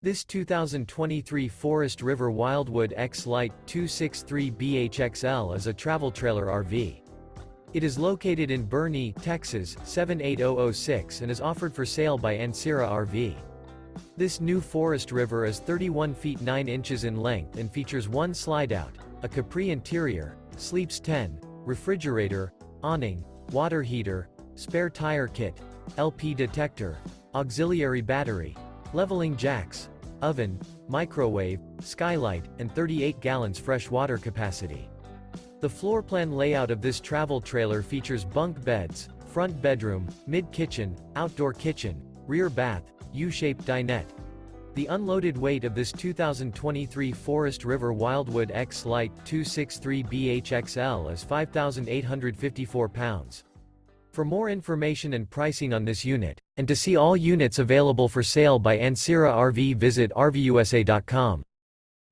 This 2023 Forest River Wildwood X-Lite 263BHXL is a travel trailer RV. It is located in Boerne, Texas, 78006 and is offered for sale by Ancira RV. This new Forest River is 31 feet 9 inches in length and features one slide-out, a Capri interior, sleeps 10, refrigerator, awning, water heater, spare tire kit, LP detector, auxiliary battery, leveling jacks, oven, microwave, skylight, and 38 gallons fresh water capacity. The floor plan layout of this travel trailer features bunk beds, front bedroom, mid-kitchen, outdoor kitchen, rear bath, U-shaped dinette. The unloaded weight of this 2023 Forest River Wildwood X-Lite 263BHXL is 5,854 pounds. For more information and pricing on this unit, and to see all units available for sale by Ancira RV, visit RVUSA.com.